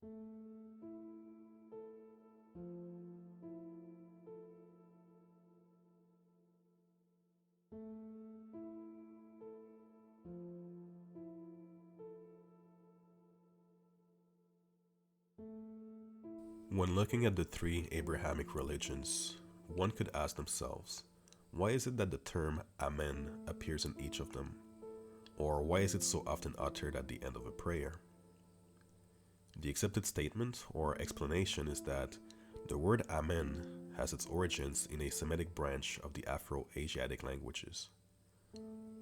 When looking at the three Abrahamic religions, one could ask themselves, why is it that the term Amen appears in each of them? Or why is it so often uttered at the end of a prayer? The accepted statement or explanation is that the word Amen has its origins in a Semitic branch of the Afro-Asiatic languages.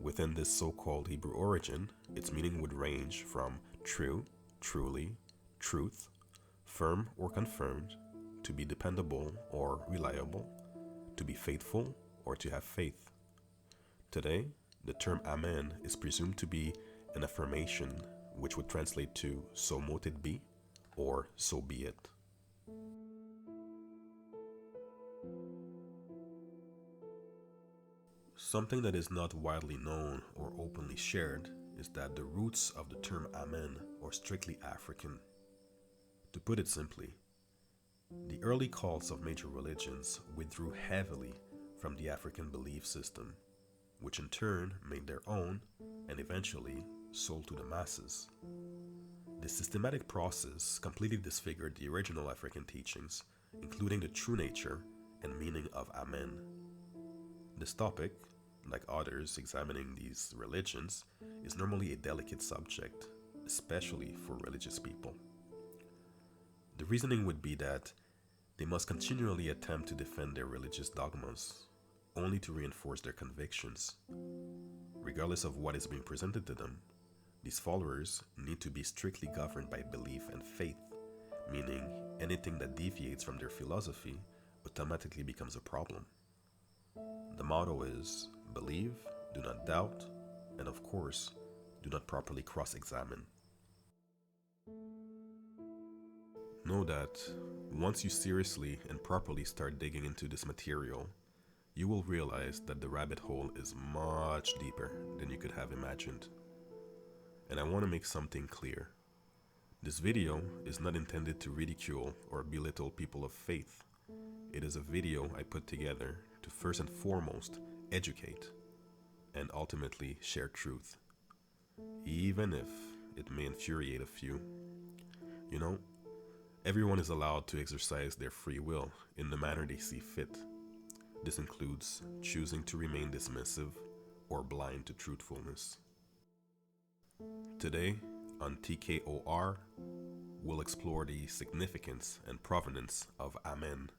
Within this so-called Hebrew origin, its meaning would range from true, truly, truth, firm or confirmed, to be dependable or reliable, to be faithful or to have faith. Today, the term Amen is presumed to be an affirmation which would translate to so mote it be or so be it. Something that is not widely known or openly shared is that the roots of the term Amen are strictly African. To put it simply, the early cults of major religions withdrew heavily from the African belief system, which in turn made their own and eventually sold to the masses. This systematic process completely disfigured the original African teachings, including the true nature and meaning of Amen. This topic, like others examining these religions, is normally a delicate subject, especially for religious people. The reasoning would be that they must continually attempt to defend their religious dogmas, only to reinforce their convictions. Regardless of what is being presented to them, these followers need to be strictly governed by belief and faith, meaning anything that deviates from their philosophy automatically becomes a problem. The motto is, believe, do not doubt, and of course, do not properly cross-examine. Know that once you seriously and properly start digging into this material, you will realize that the rabbit hole is much deeper than you could have imagined. And I want to make something clear. This video is not intended to ridicule or belittle people of faith. It is a video I put together to first and foremost educate and ultimately share truth, even if it may infuriate a few. You know, everyone is allowed to exercise their free will in the manner they see fit. This includes choosing to remain dismissive or blind to truthfulness. Today, on TKOR, we'll explore the significance and provenance of Amen.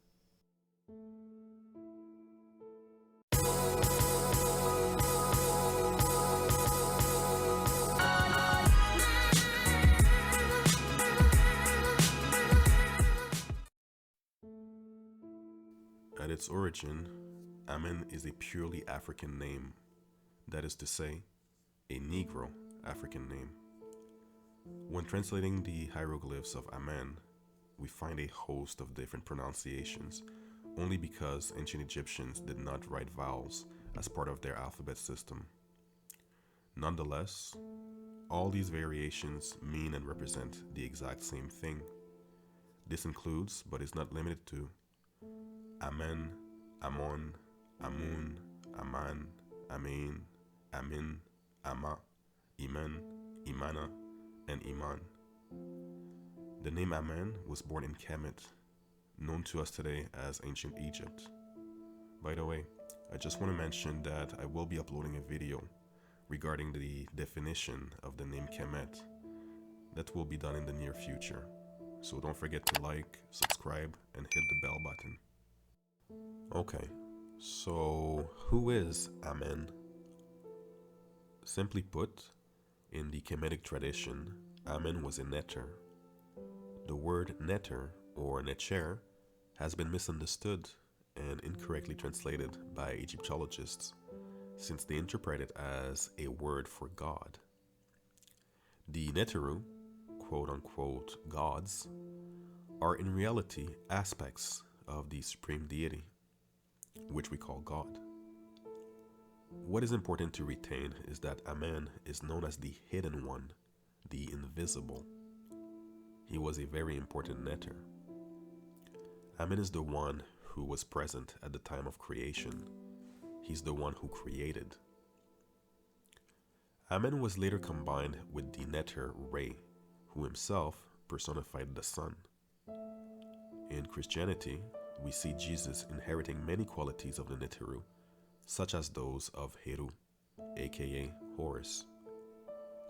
At its origin, Amen is a purely African name, that is to say, a Negro African name. When translating the hieroglyphs of Amen, we find a host of different pronunciations, only because ancient Egyptians did not write vowels as part of their alphabet system. Nonetheless, all these variations mean and represent the exact same thing. This includes, but is not limited to, Amen, Amon, Amun, Aman, Amin, Amin, Ama, Iman, Imana, and Iman. The name Amen was born in Kemet, known to us today as ancient Egypt. By the way, I just want to mention that I will be uploading a video regarding the definition of the name Kemet. That will be done in the near future. So don't forget to like, subscribe, and hit the bell button. Okay, so who is Amen? Simply put, in the Kemetic tradition, Amen was a neter. The word neter or necher has been misunderstood and incorrectly translated by Egyptologists, since they interpret it as a word for God. The neteru, quote-unquote gods, are in reality aspects of the supreme deity, which we call God. What is important to retain is that Amen is known as the hidden one, the invisible. he was a very important netter. Amen is the one who was present at the time of creation. He's the one who created. Amen was later combined with the netter Re, who himself personified the Son. In Christianity, we see Jesus inheriting many qualities of the Neteru, such as those of Heru, aka Horus.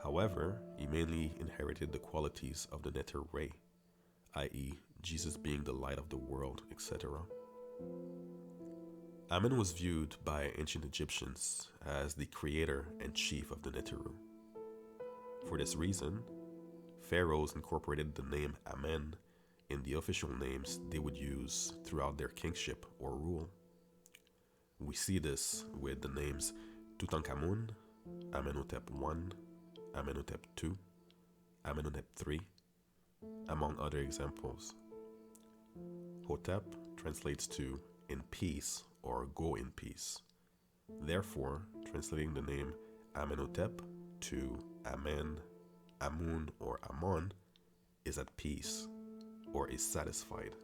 However, he mainly inherited the qualities of the Neter Re, i.e., Jesus being the light of the world, etc. Amen was viewed by ancient Egyptians as the creator and chief of the Neteru. For this reason, pharaohs incorporated the name Amen in the official names they would use throughout their kingship or rule. We see this with the names Tutankhamun, Amenhotep I, Amenhotep II, Amenhotep III, among other examples. Hotep translates to in peace or go in peace. Therefore, translating the name Amenhotep to Amen, Amun, or Amon is at peace or is satisfied.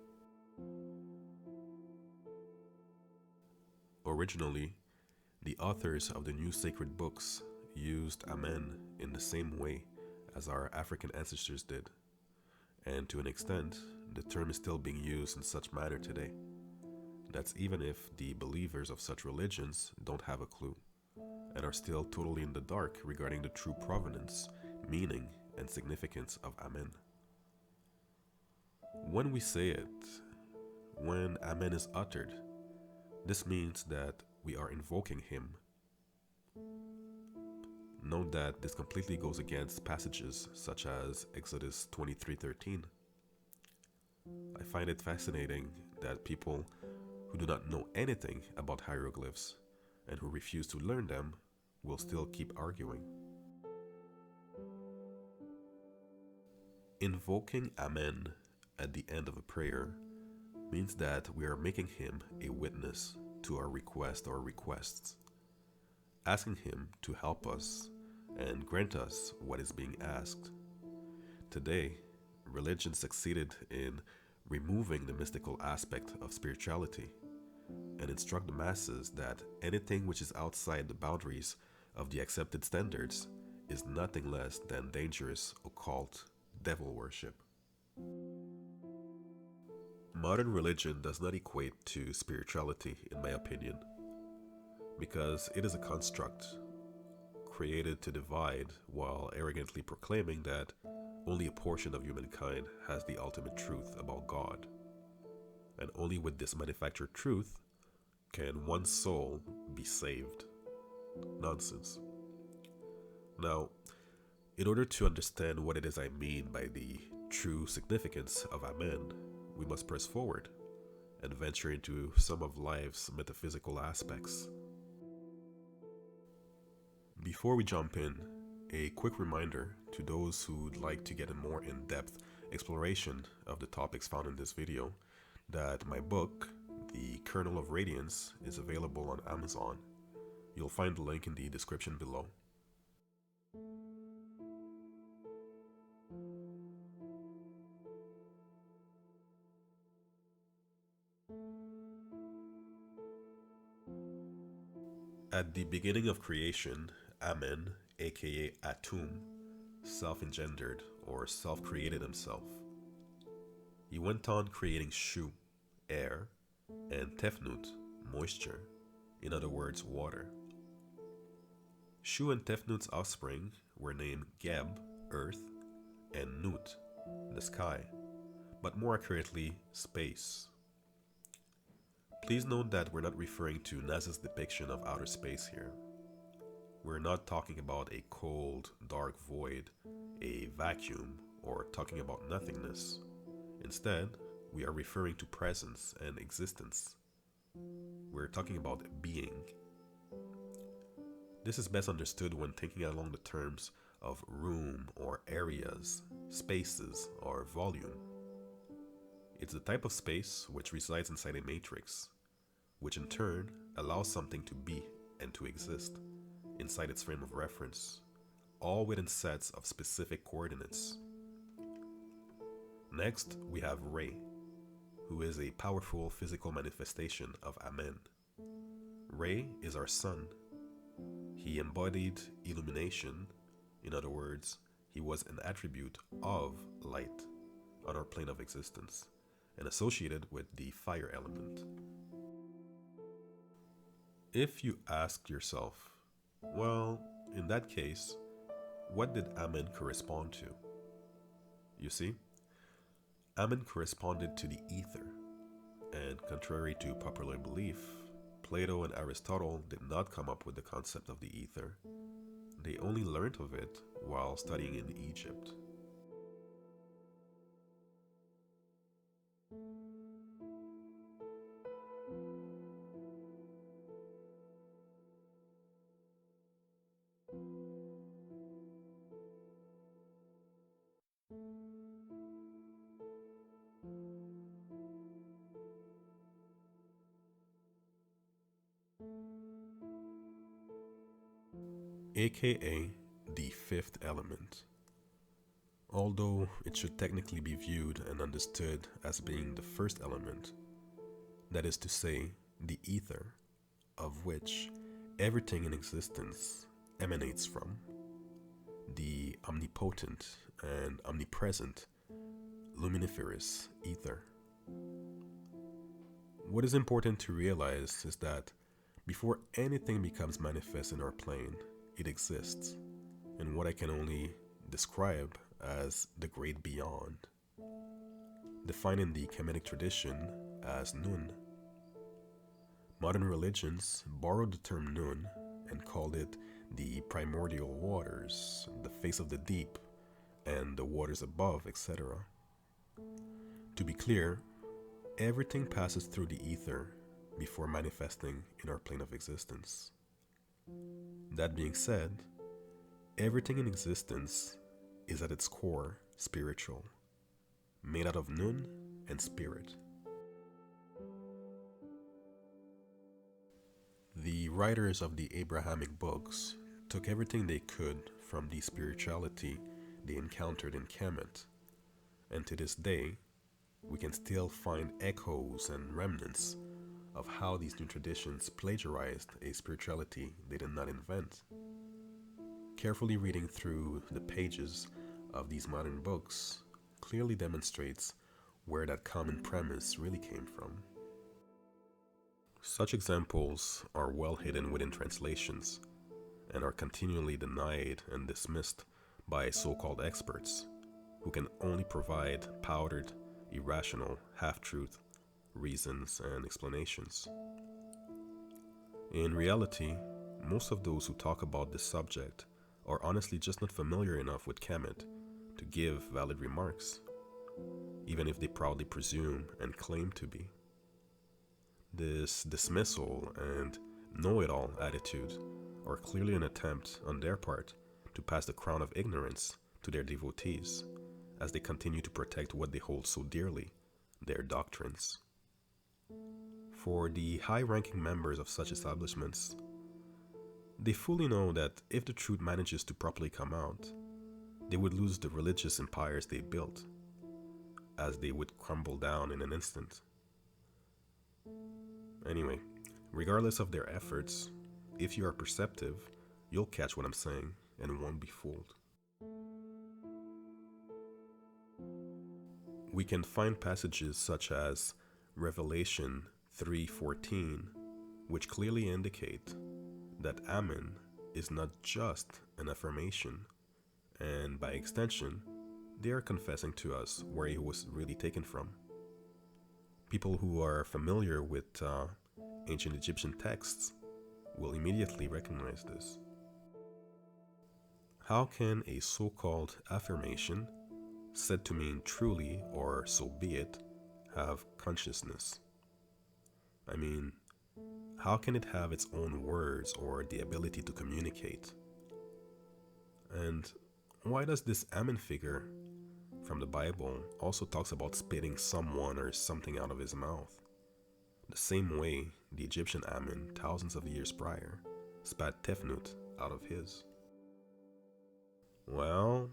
Originally, the authors of the new sacred books used Amen in the same way as our African ancestors did, and to an extent, the term is still being used in such manner today. That's even if the believers of such religions don't have a clue, and are still totally in the dark regarding the true provenance, meaning, and significance of Amen. When we say it, when Amen is uttered, this means that we are invoking him. Note that this completely goes against passages such as Exodus 23:13. I find it fascinating that people who do not know anything about hieroglyphs and who refuse to learn them will still keep arguing. Invoking Amen at the end of a prayer means that we are making him a witness to our request or requests, asking him to help us and grant us what is being asked. Today, religion succeeded in removing the mystical aspect of spirituality and instruct the masses that anything which is outside the boundaries of the accepted standards is nothing less than dangerous, occult, devil worship. Modern religion does not equate to spirituality, in my opinion, because it is a construct created to divide while arrogantly proclaiming that only a portion of humankind has the ultimate truth about God. And only with this manufactured truth can one soul be saved. Nonsense. Now, in order to understand what it is I mean by the true significance of Amen, we must press forward and venture into some of life's metaphysical aspects. Before we jump in, a quick reminder to those who'd like to get a more in-depth exploration of the topics found in this video that my book, The Kernel of Radiance, is available on Amazon. You'll find the link in the description below. At the beginning of creation, Amen, aka Atum, self-engendered or self-created himself. He went on creating Shu, air, and Tefnut, moisture, in other words, water. Shu and Tefnut's offspring were named Geb, earth, and Nut, the sky, but more accurately, space. Please note that we're not referring to NASA's depiction of outer space here. We're not talking about a cold, dark void, a vacuum, or talking about nothingness. Instead, we are referring to presence and existence. We're talking about being. This is best understood when thinking along the terms of room or areas, spaces, or volume. It's the type of space which resides inside a matrix, which in turn allows something to be and to exist inside its frame of reference, all within sets of specific coordinates. Next, we have Re, who is a powerful physical manifestation of Amen. Re is our sun. He embodied illumination. In other words, he was an attribute of light on our plane of existence and associated with the fire element. If you ask yourself, well, in that case, what did Amen correspond to? You see, Amen corresponded to the ether, and contrary to popular belief, Plato and Aristotle did not come up with the concept of the ether. They only learned of it while studying in Egypt. AKA the fifth element. Although it should technically be viewed and understood as being the first element, that is to say, the ether, of which everything in existence emanates from, the omnipotent and omnipresent luminiferous ether. What is important to realize is that before anything becomes manifest in our plane, it exists in what I can only describe as the great beyond, defined in the Kemetic tradition as Nun. Modern religions borrowed the term Nun and called it the primordial waters, the face of the deep, and the waters above, etc. To be clear, everything passes through the ether before manifesting in our plane of existence. That being said, everything in existence is at its core spiritual, made out of Nun and spirit. The writers of the Abrahamic books took everything they could from the spirituality they encountered in Kemet, and to this day, we can still find echoes and remnants of how these new traditions plagiarized a spirituality they did not invent. Carefully reading through the pages of these modern books clearly demonstrates where that common premise really came from. Such examples are well hidden within translations and are continually denied and dismissed by so-called experts who can only provide powdered, irrational, half-truth reasons and explanations. In reality, most of those who talk about this subject are honestly just not familiar enough with Kemet to give valid remarks, even if they proudly presume and claim to be. This dismissal and know-it-all attitude are clearly an attempt on their part to pass the crown of ignorance to their devotees as they continue to protect what they hold so dearly, their doctrines. For the high-ranking members of such establishments, they fully know that if the truth manages to properly come out, they would lose the religious empires they built, as they would crumble down in an instant. Anyway, regardless of their efforts, if you are perceptive, you'll catch what I'm saying and won't be fooled. We can find passages such as Revelation 3:14, which clearly indicate that Amen is not just an affirmation, and by extension, they are confessing to us where he was really taken from. People who are familiar with ancient Egyptian texts will immediately recognize this. How can a so-called affirmation, said to mean truly or so be it, have consciousness? I mean, how can it have its own words or the ability to communicate? And why does this Amen figure from the Bible also talks about spitting someone or something out of his mouth? The same way the Egyptian Amen, thousands of years prior, spat Tefnut out of his. Well,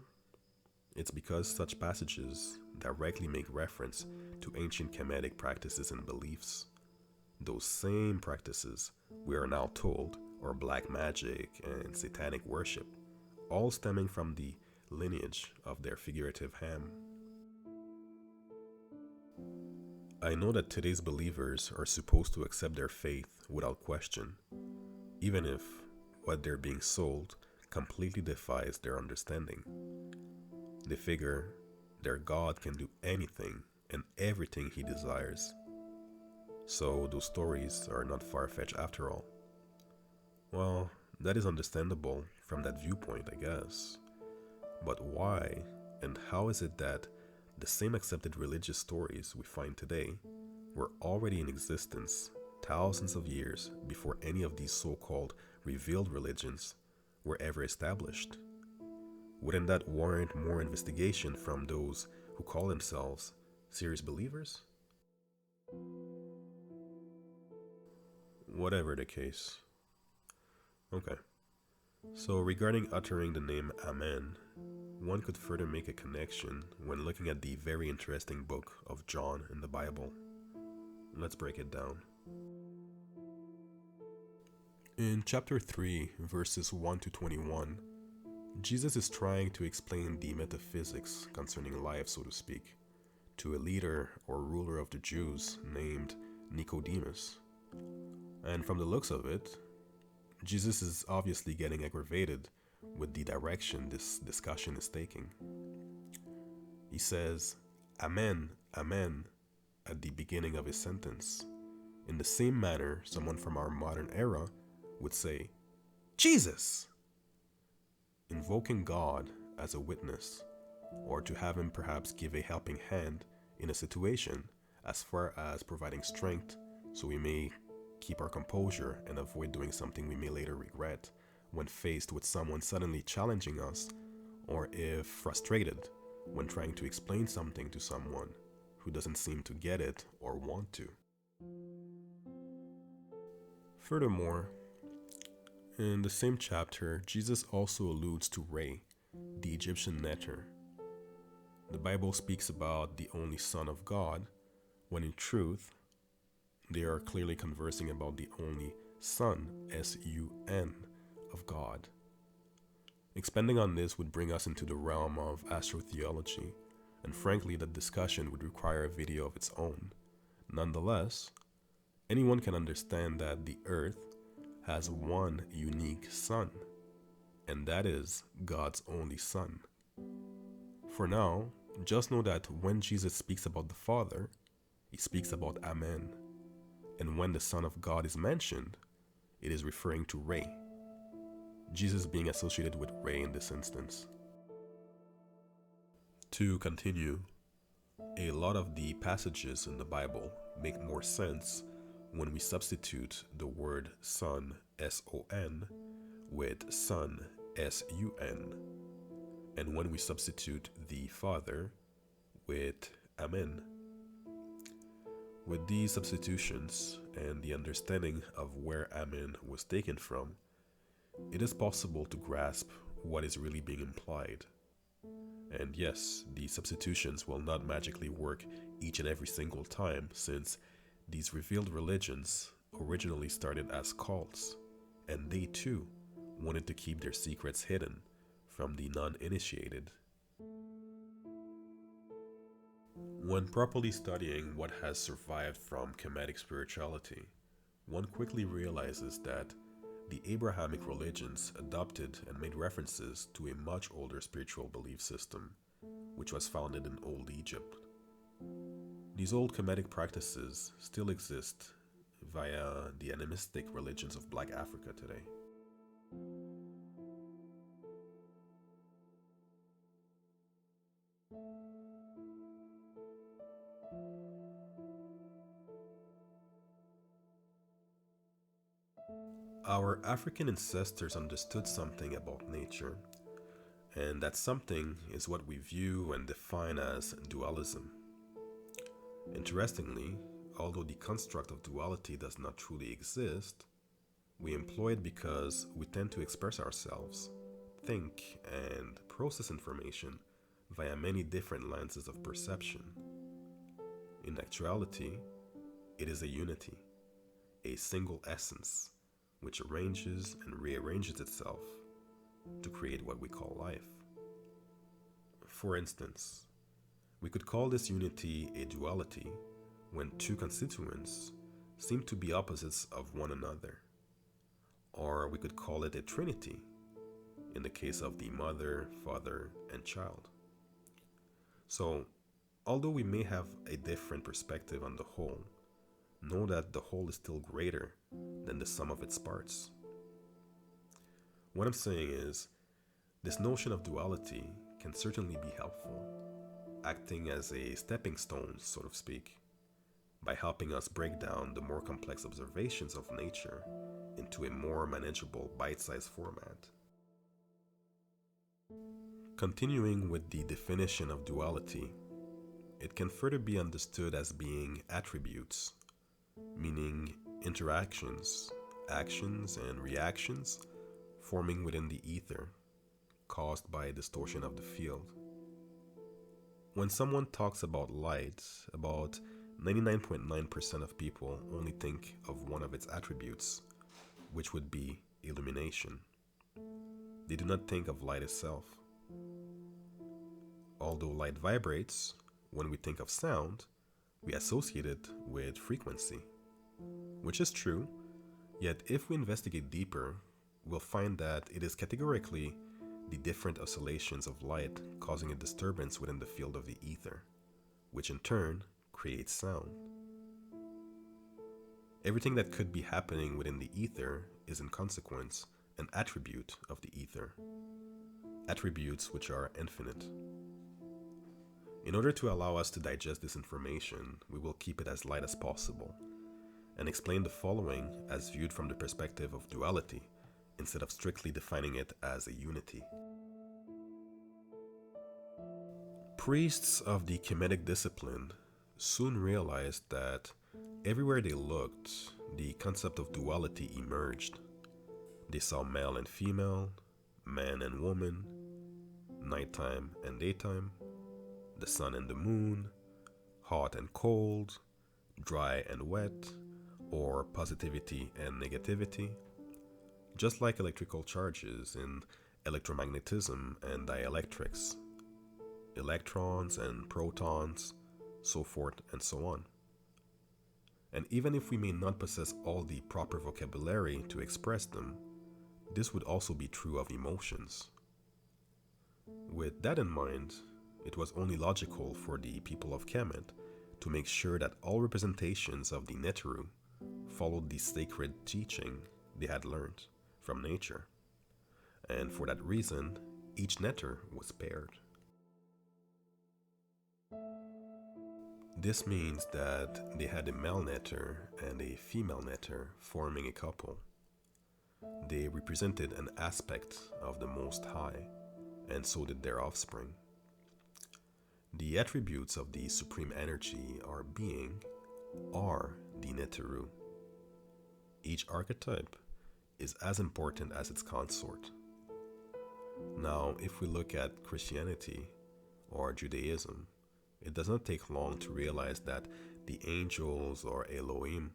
it's because such passages directly make reference to ancient Kemetic practices and beliefs. Those same practices, we are now told, are black magic and satanic worship, all stemming from the lineage of their figurative Ham. I know that today's believers are supposed to accept their faith without question, even if what they're being sold completely defies their understanding. They figure their God can do anything and everything he desires. So those stories are not far-fetched after all. Well, that is understandable from that viewpoint, I guess. But why and how is it that the same accepted religious stories we find today were already in existence thousands of years before any of these so-called revealed religions were ever established? Wouldn't that warrant more investigation from those who call themselves serious believers? Whatever the case. Okay, so regarding uttering the name Amen, one could further make a connection when looking at the very interesting book of John in the Bible. Let's break it down. In chapter 3, verses 1 to 21, Jesus is trying to explain the metaphysics concerning life, so to speak, to a leader or ruler of the Jews named Nicodemus. And from the looks of it, Jesus is obviously getting aggravated with the direction this discussion is taking. He says, Amen, Amen, at the beginning of his sentence. In the same manner, someone from our modern era would say, Jesus! Invoking God as a witness, or to have him perhaps give a helping hand in a situation, as far as providing strength so we may keep our composure and avoid doing something we may later regret when faced with someone suddenly challenging us, or if frustrated when trying to explain something to someone who doesn't seem to get it or want to. Furthermore, in the same chapter, Jesus also alludes to Re, the Egyptian neter. The Bible speaks about the only Son of God, when in truth, they are clearly conversing about the only Son, S-U-N, of God. Expanding on this would bring us into the realm of astrotheology, and frankly, that discussion would require a video of its own. Nonetheless, anyone can understand that the earth has one unique Son, and that is God's only Son. For now, just know that when Jesus speaks about the Father, he speaks about Amen. And when the Son of God is mentioned, it is referring to Re, Jesus being associated with Re in this instance. To continue, a lot of the passages in the Bible make more sense when we substitute the word Son, S-O-N, with Son, S-U-N, and when we substitute the Father with Amen. With these substitutions and the understanding of where Amen was taken from, it is possible to grasp what is really being implied. And yes, these substitutions will not magically work each and every single time, since these revealed religions originally started as cults, and they too wanted to keep their secrets hidden from the non-initiated. When properly studying what has survived from Kemetic spirituality, one quickly realizes that the Abrahamic religions adopted and made references to a much older spiritual belief system, which was founded in Old Egypt. These old Kemetic practices still exist via the animistic religions of Black Africa today. Our African ancestors understood something about nature, and that something is what we view and define as dualism. Interestingly, although the construct of duality does not truly exist, we employ it because we tend to express ourselves, think, and process information via many different lenses of perception. In actuality, it is a unity, a single essence, which arranges and rearranges itself to create what we call life. For instance, we could call this unity a duality when two constituents seem to be opposites of one another. Or we could call it a trinity in the case of the mother, father, and child. So, although we may have a different perspective on the whole, know that the whole is still greater than the sum of its parts. What I'm saying is, this notion of duality can certainly be helpful, acting as a stepping stone, so to speak, by helping us break down the more complex observations of nature into a more manageable bite-sized format. Continuing with the definition of duality, it can further be understood as being attributes, meaning interactions, actions, and reactions forming within the ether, caused by a distortion of the field. When someone talks about light, about 99.9% of people only think of one of its attributes, which would be illumination. They do not think of light itself. Although light vibrates, when we think of sound, we associate it with frequency, which is true, yet if we investigate deeper, we'll find that it is categorically the different oscillations of light causing a disturbance within the field of the ether, which in turn creates sound. Everything that could be happening within the ether is in consequence an attribute of the ether, attributes which are infinite. In order to allow us to digest this information, we will keep it as light as possible and explain the following as viewed from the perspective of duality instead of strictly defining it as a unity. Priests of the Kemetic discipline soon realized that everywhere they looked, the concept of duality emerged. They saw male and female, man and woman, nighttime and daytime, the sun and the moon, hot and cold, dry and wet, or positivity and negativity, just like electrical charges in electromagnetism and dielectrics, electrons and protons, so forth and so on. And even if we may not possess all the proper vocabulary to express them, this would also be true of emotions. With that in mind, it was only logical for the people of Kemet to make sure that all representations of the Neteru followed the sacred teaching they had learned from nature. And for that reason, each Neter was paired. This means that they had a male Neter and a female Neter forming a couple. They represented an aspect of the Most High, and so did their offspring. The attributes of the Supreme Energy or being are the Neteru. Each archetype is as important as its consort. Now, if we look at Christianity or Judaism, it does not take long to realize that the angels or Elohim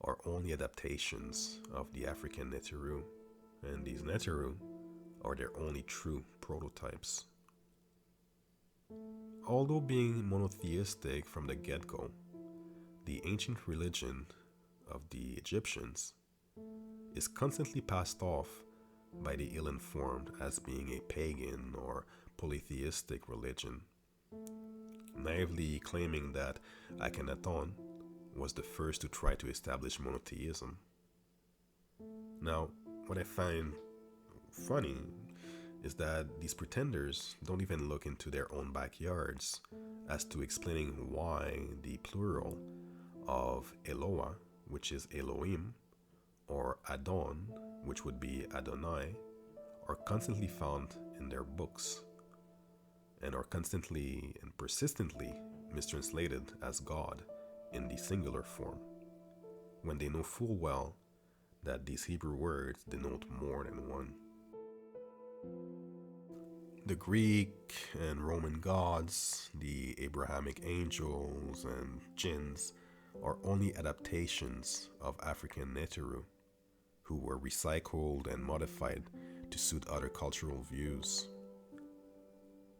are only adaptations of the African Neteru, and these Neteru are their only true prototypes. Although being monotheistic from the get-go, the ancient religion of the Egyptians is constantly passed off by the ill-informed as being a pagan or polytheistic religion, naively claiming that Akhenaton was the first to try to establish monotheism. Now, what I find funny is that these pretenders don't even look into their own backyards as to explaining why the plural of Eloah, which is Elohim, or Adon, which would be Adonai, are constantly found in their books and are constantly and persistently mistranslated as God in the singular form, when they know full well that these Hebrew words denote more than one. The Greek and Roman gods, the Abrahamic angels, and jinns are only adaptations of African Neteru, who were recycled and modified to suit other cultural views.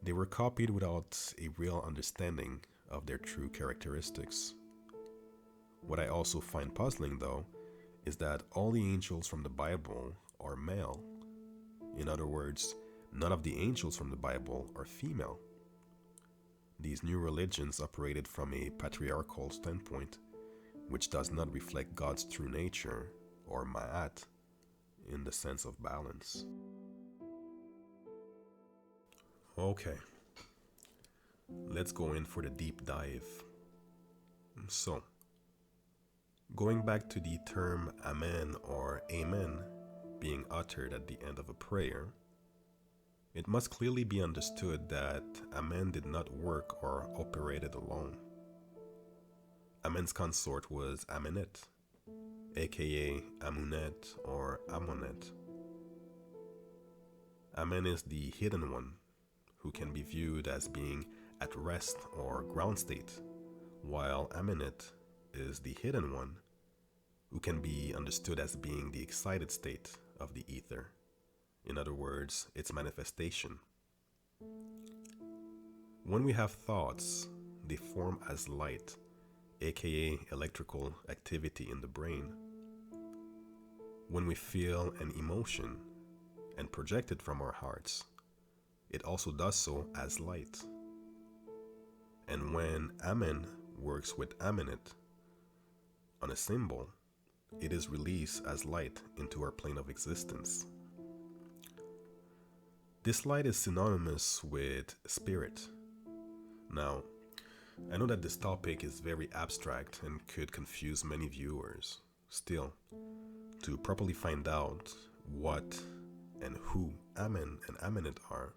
They were copied without a real understanding of their true characteristics. What I also find puzzling, though, is that all the angels from the Bible are male. In other words, none of the angels from the Bible are female. These new religions operated from a patriarchal standpoint, which does not reflect God's true nature, or ma'at, in the sense of balance. Okay, let's go in for the deep dive. So, going back to the term Amen or Amen being uttered at the end of a prayer, it must clearly be understood that Amen did not work or operated alone. Amen's consort was Amenet, aka Amunet or Amonet. Amen is the hidden one, who can be viewed as being at rest or ground state, while Amenet is the hidden one, who can be understood as being the excited state of the ether. In other words, its manifestation. When we have thoughts, they form as light, aka electrical activity in the brain. When we feel an emotion and project it from our hearts, it also does so as light. And when Amen works with Amenet on a symbol, it is released as light into our plane of existence. This light is synonymous with spirit. Now, I know that this topic is very abstract and could confuse many viewers. Still, to properly find out what and who Amen and Amenet are,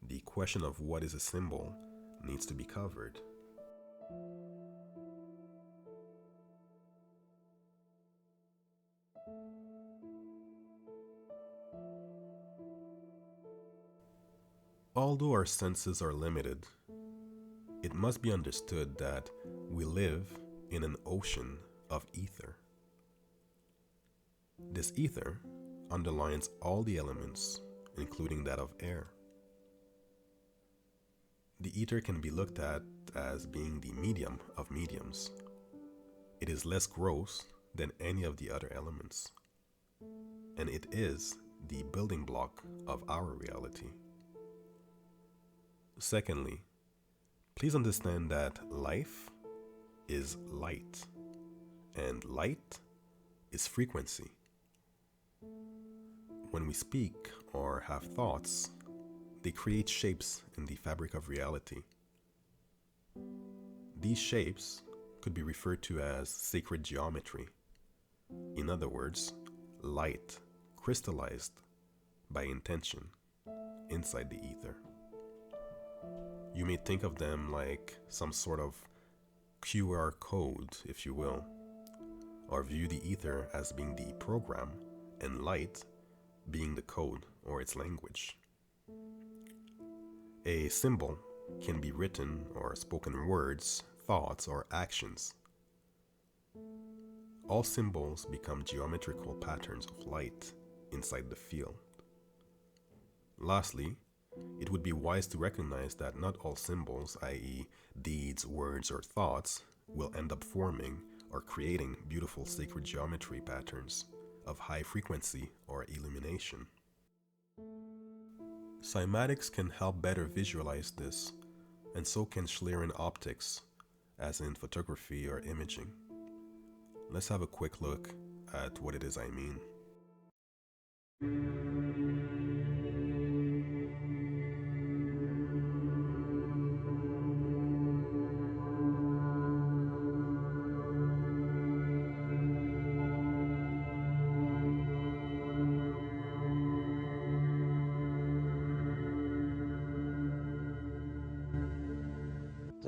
the question of what is a symbol needs to be covered. Although our senses are limited, it must be understood that we live in an ocean of ether. This ether underlines all the elements, including that of air. The ether can be looked at as being the medium of mediums. It is less gross than any of the other elements, and it is the building block of our reality. Secondly, please understand that life is light, and light is frequency. When we speak or have thoughts, they create shapes in the fabric of reality. These shapes could be referred to as sacred geometry. In other words, light crystallized by intention inside the ether. You may think of them like some sort of QR code, if you will, or view the ether as being the program and light being the code or its language. A symbol can be written or spoken words, thoughts, or actions. All symbols become geometrical patterns of light inside the field. Lastly, it would be wise to recognize that not all symbols, i.e., deeds, words, or thoughts, will end up forming or creating beautiful sacred geometry patterns of high frequency or illumination. Cymatics can help better visualize this, and so can Schlieren optics, as in photography or imaging. Let's have a quick look at what it is I mean.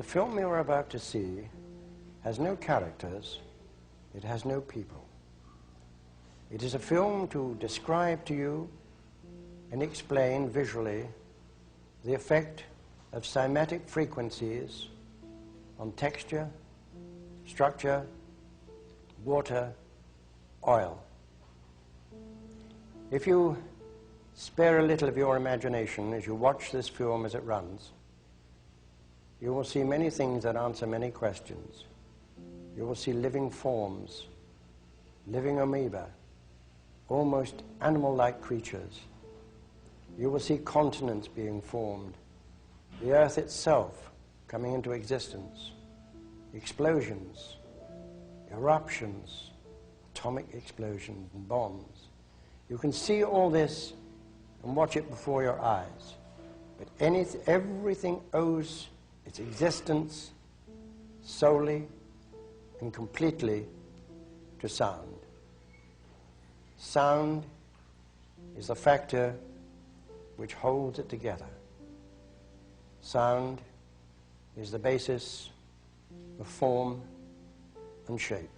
The film you are about to see has no characters, it has no people. It is a film to describe to you and explain visually the effect of cymatic frequencies on texture, structure, water, oil. If you spare a little of your imagination as you watch this film as it runs, you will see many things that answer many questions. You will see living forms, living amoeba, almost animal-like creatures. You will see continents being formed, the earth itself coming into existence, explosions, eruptions, atomic explosions and bombs. You can see all this and watch it before your eyes. But everything owes its existence solely and completely to sound. Sound is the factor which holds it together. Sound is the basis of form and shape.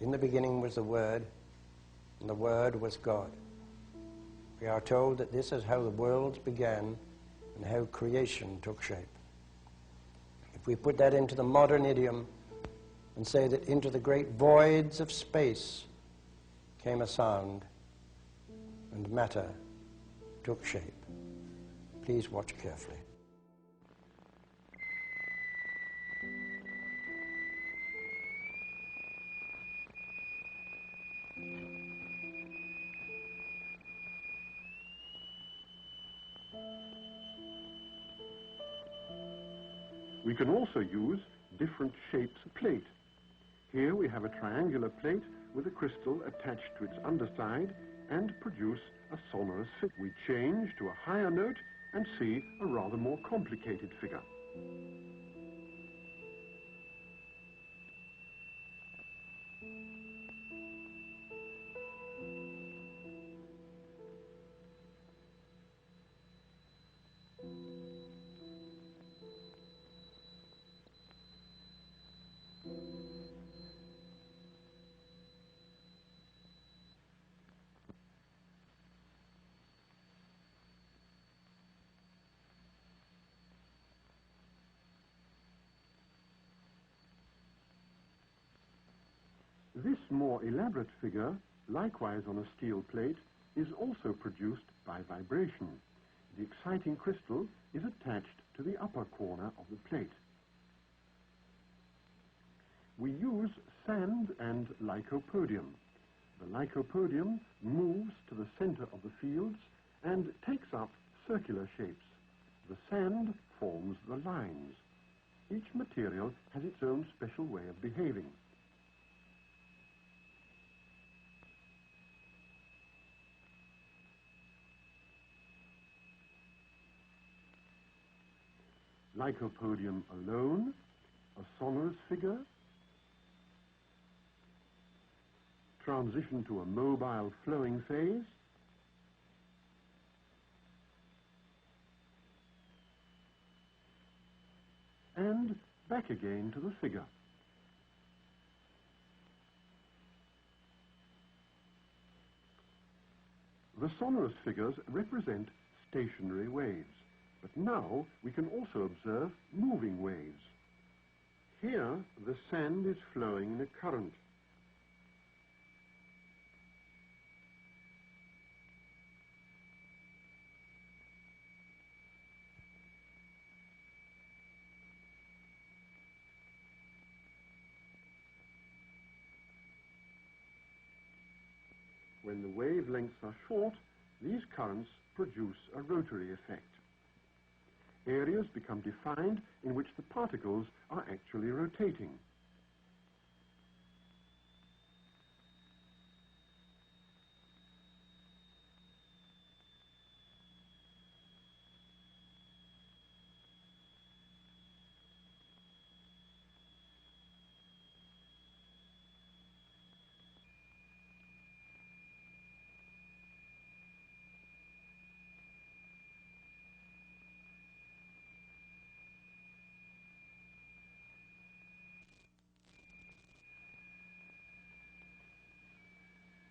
In the beginning was the Word, and the Word was God. We are told that this is how the worlds began and how creation took shape. If we put that into the modern idiom and say that into the great voids of space came a sound and matter took shape. Please watch carefully. We can also use different shapes of plate. Here we have a triangular plate with a crystal attached to its underside and produce a sonorous figure. We change to a higher note and see a rather more complicated figure. This more elaborate figure, likewise on a steel plate, is also produced by vibration. The exciting crystal is attached to the upper corner of the plate. We use sand and lycopodium. The lycopodium moves to the center of the fields and takes up circular shapes. The sand forms the lines. Each material has its own special way of behaving. Lycopodium alone, a sonorous figure, transition to a mobile flowing phase, and back again to the figure. The sonorous figures represent stationary waves. But now we can also observe moving waves. Here the sand is flowing in a current. When the wavelengths are short, these currents produce a rotary effect. Areas become defined in which the particles are actually rotating.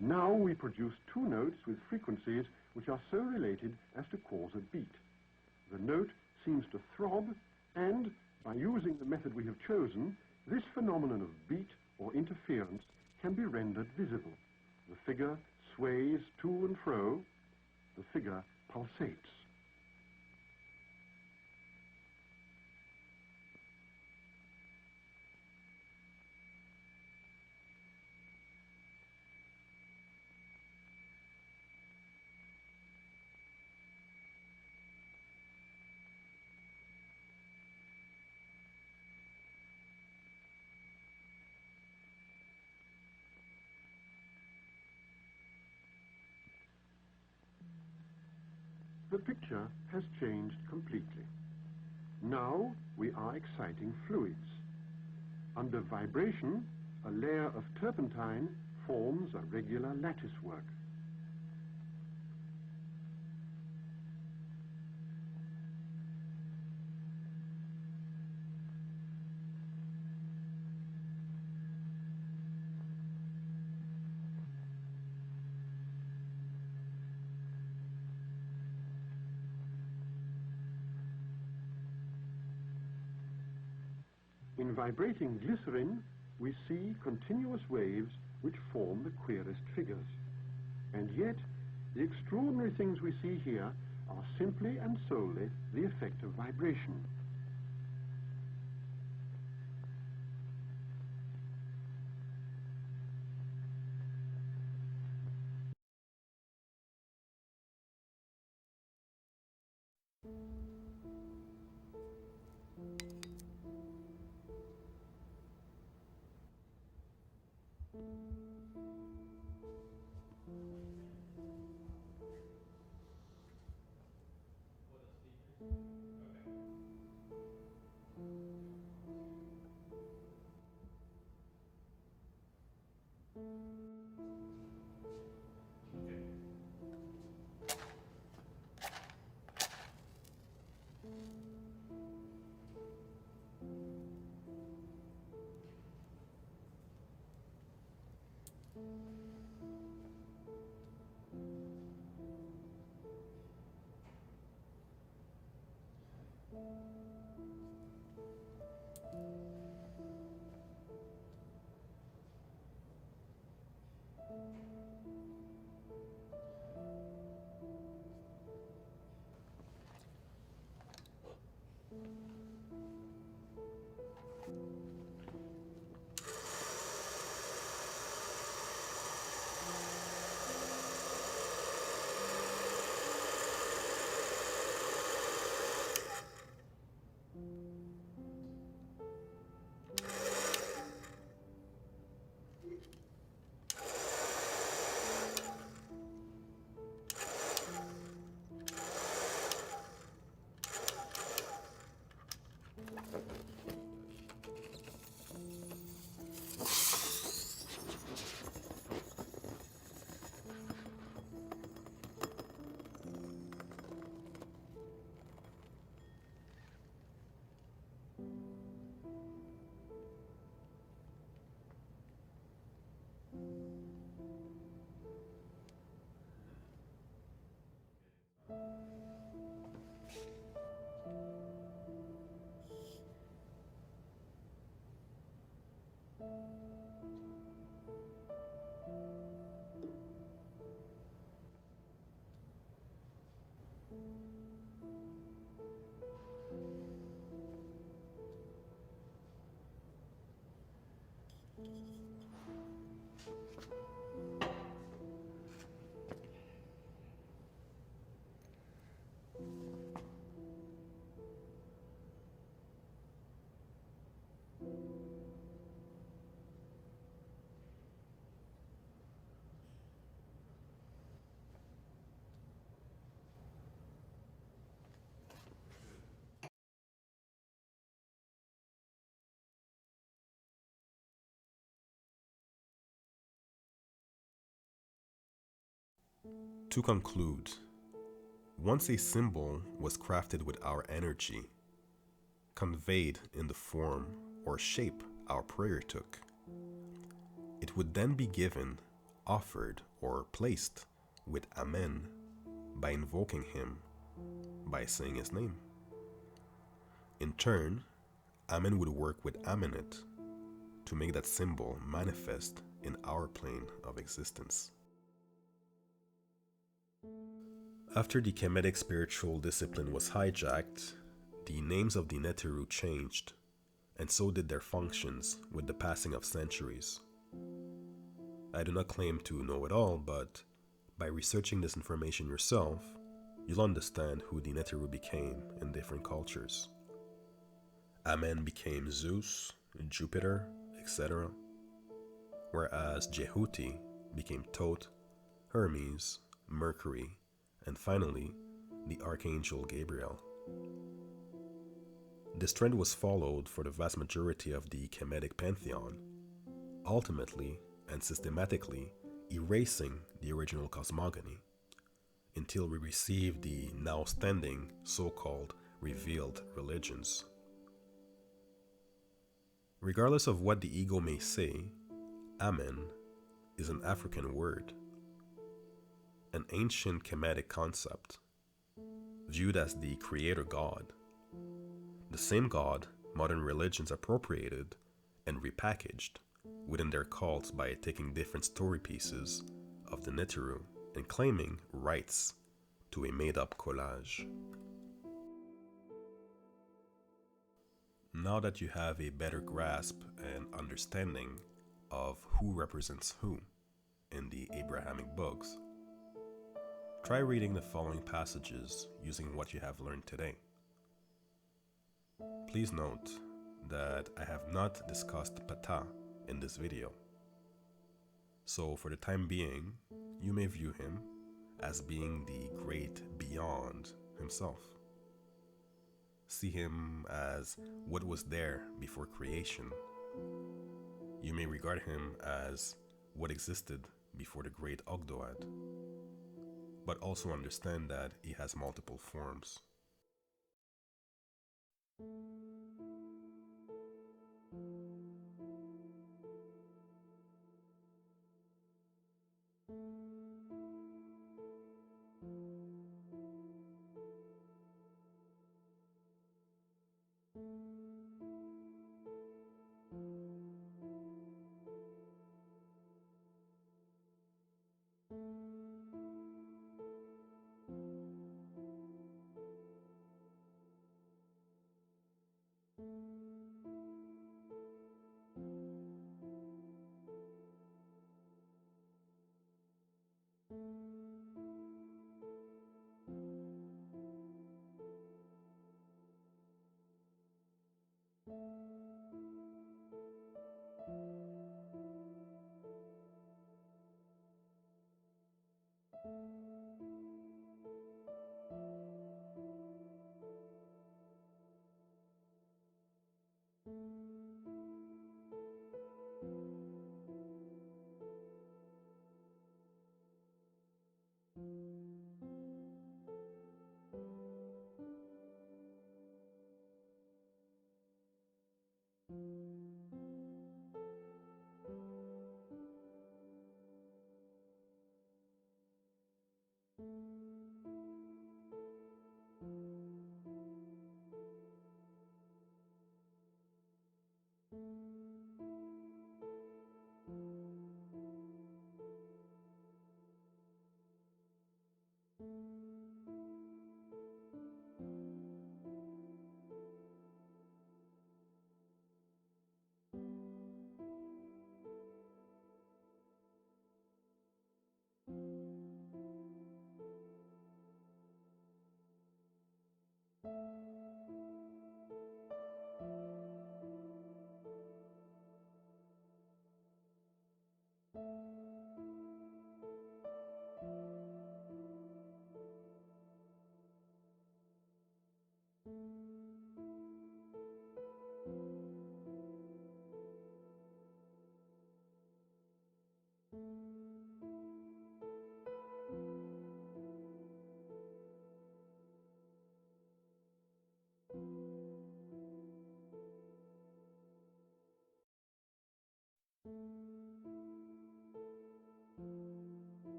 Now we produce two notes with frequencies which are so related as to cause a note seems to throb, and by using the method we have chosen, this phenomenon of beat or interference can be rendered visible. The figure sways to and fro, the figure pulsates. The picture has changed completely. Now we are exciting fluids. Under vibration, a layer of turpentine forms a regular lattice work. In vibrating glycerin, we see continuous waves which form the queerest figures. And yet, the extraordinary things we see here are simply and solely the effect of vibration. To conclude, once a symbol was crafted with our energy, conveyed in the form or shape our prayer took, it would then be given, offered, or placed with Amen by invoking him, by saying his name. In turn, Amen would work with Amenet to make that symbol manifest in our plane of existence. After the Kemetic spiritual discipline was hijacked, the names of the Neteru changed, and so did their functions with the passing of centuries. I do not claim to know it all, but by researching this information yourself, you'll understand who the Neteru became in different cultures. Amen became Zeus, Jupiter, etc., whereas Jehuti became Thoth, Hermes, Mercury, and finally, the Archangel Gabriel. This trend was followed for the vast majority of the Kemetic pantheon, ultimately and systematically erasing the original cosmogony, until we received the now standing so-called revealed religions. Regardless of what the ego may say, Amen is an African word, an ancient Kemetic concept, viewed as the creator god, the same god modern religions appropriated and repackaged within their cults by taking different story pieces of the Neteru and claiming rights to a made-up collage. Now that you have a better grasp and understanding of who represents who in the Abrahamic books, try reading the following passages using what you have learned today. Please note that I have not discussed Ptah in this video, so for the time being, you may view him as being the great beyond himself. See him as what was there before creation. You may regard him as what existed before the great Ogdoad, but also understand that he has multiple forms.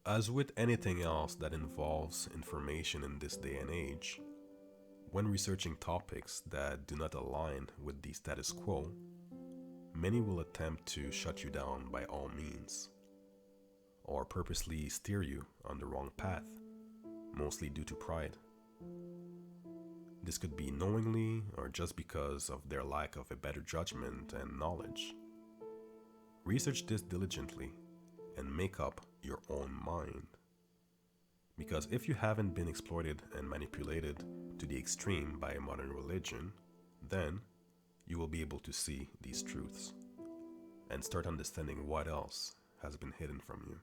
As with anything else that involves information in this day and age, when researching topics that do not align with the status quo, many will attempt to shut you down by all means, or purposely steer you on the wrong path, mostly due to pride. This could be knowingly or just because of their lack of a better judgment and knowledge. Research this diligently and make up your own mind. Because if you haven't been exploited and manipulated to the extreme by a modern religion, then you will be able to see these truths and start understanding what else has been hidden from you.